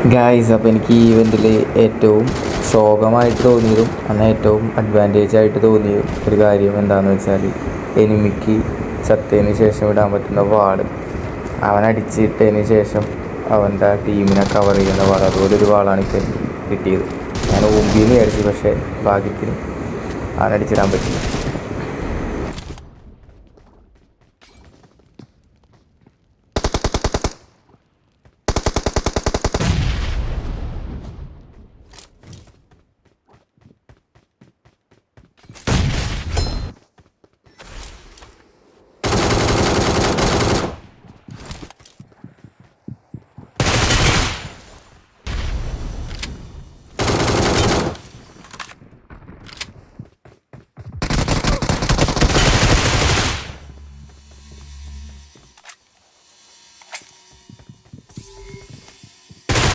Guys, അപ്പോൾ എനിക്ക് ഈ ഇവൻറ്റിൽ ഏറ്റവും ശോകമായിട്ട് തോന്നിയതും എന്നാൽ ഏറ്റവും അഡ്വാൻറ്റേജ് ആയിട്ട് തോന്നിയ ഒരു കാര്യം എന്താണെന്ന് വെച്ചാൽ, എനിമിക്ക് ചത്തതിന് ശേഷം ഇടാൻ പറ്റുന്ന വാൾ, അവനടിച്ചിട്ടതിന് ശേഷം അവൻ്റെ ടീമിനെ കവർ ചെയ്യുന്ന വാൾ, അതുപോലൊരു വാളാണ് ഇപ്പോൾ കിട്ടിയത്. ഞാൻ ഓമ്പിന്ന് വിചാരിച്ചു, പക്ഷേ ഭാഗ്യത്തിന് അവനടിച്ചിടാൻ പറ്റി.